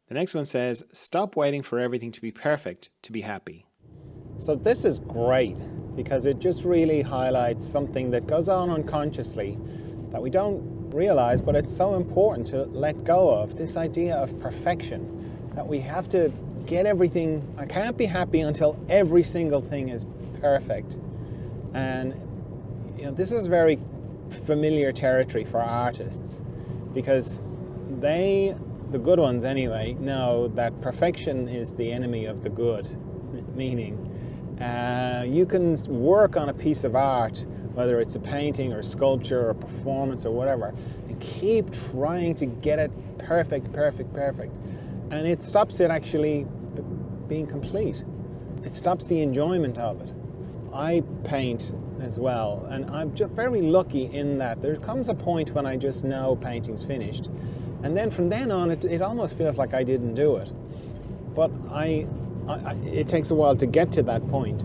The next one says, stop waiting for everything to be perfect to be happy. So this is great because it just really highlights something that goes on unconsciously that we don't realize, but it's so important to let go of, this idea of perfection, that we have to get everything. I can't be happy until every single thing is perfect. And this is very familiar territory for artists, because the good ones anyway, know that perfection is the enemy of the good. Meaning, you can work on a piece of art, whether it's a painting or sculpture or performance or whatever, and keep trying to get it perfect, and it stops it actually being complete. It stops the enjoyment of it. I paint as well, and I'm just very lucky in that there comes a point when I just know painting's finished, and then from then on it almost feels like I didn't do it. But it takes a while to get to that point.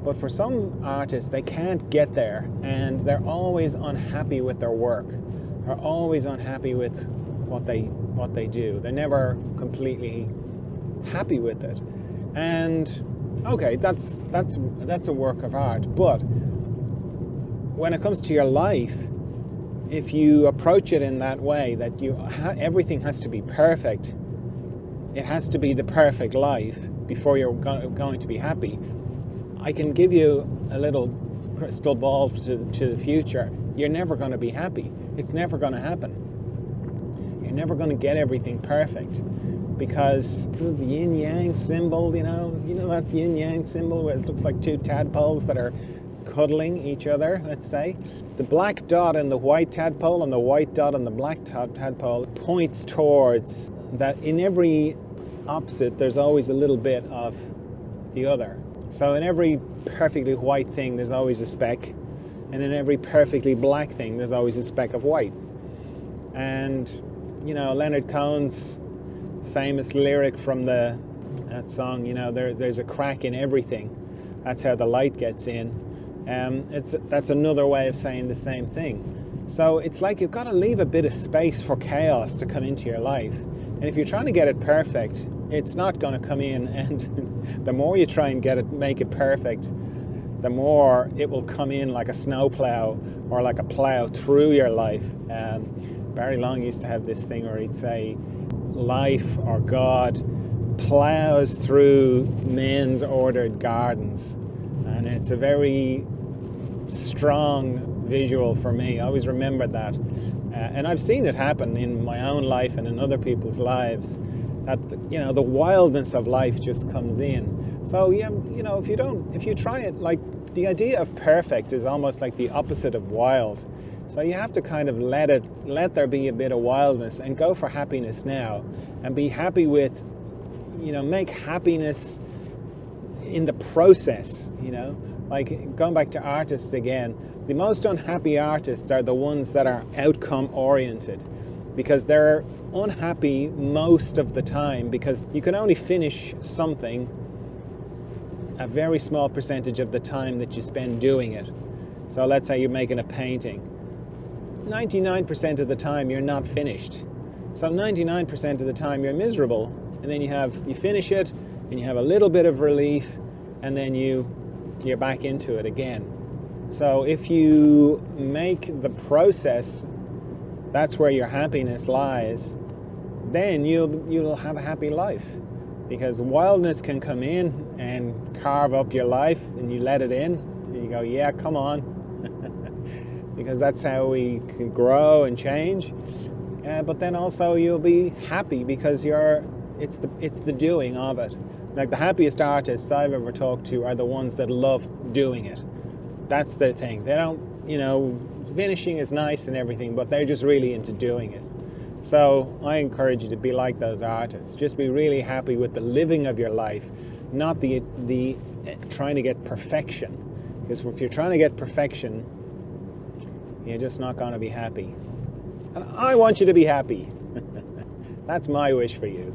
But for some artists, they can't get there, and they're always unhappy with their work. They're always unhappy with what they do. They're never completely happy with it. And okay, that's a work of art. But when it comes to your life, if you approach it in that way, that everything has to be perfect, it has to be the perfect life before you're going to be happy, I can give you a little crystal ball to the future. You're never going to be happy. It's never going to happen. You're never going to get everything perfect, because the yin-yang symbol, you know that yin-yang symbol where it looks like two tadpoles that are cuddling each other, let's say. The black dot in the white tadpole and the white dot on the black tadpole points towards that in every opposite there's always a little bit of the other. So in every perfectly white thing there's always a speck, and in every perfectly black thing there's always a speck of white. And Leonard Cohen's famous lyric from that song, there's a crack in everything, that's how the light gets in. That's another way of saying the same thing. So it's like you've got to leave a bit of space for chaos to come into your life. And if you're trying to get it perfect, it's not going to come in. And the more you try and make it perfect, the more it will come in like a snowplow or like a plow through your life. Barry Long used to have this thing where he'd say, life or God plows through men's ordered gardens. And it's a very strong visual for me. I always remember that. And I've seen it happen in my own life and in other people's lives, that the wildness of life just comes in. So if you try it, like, the idea of perfect is almost like the opposite of wild. So you have to kind of let there be a bit of wildness and go for happiness now, and be happy with, make happiness in the process, like going back to artists again. The most unhappy artists are the ones that are outcome oriented, because they're unhappy most of the time, because you can only finish something a very small percentage of the time that you spend doing it. So let's say you're making a painting. 99% of the time you're not finished. So 99% of the time you're miserable, and then you finish it and you have a little bit of relief, and then you're back into it again. So if you make the process, that's where your happiness lies, then you'll have a happy life. Because wildness can come in and carve up your life, and you let it in and you go, yeah, come on. Because that's how we can grow and change. But then also you'll be happy because it's the doing of it. Like, the happiest artists I've ever talked to are the ones that love doing it. That's their thing. They don't, finishing is nice and everything, but they're just really into doing it. So I encourage you to be like those artists. Just be really happy with the living of your life, not the trying to get perfection. Because if you're trying to get perfection, you're just not going to be happy. And I want you to be happy. That's my wish for you.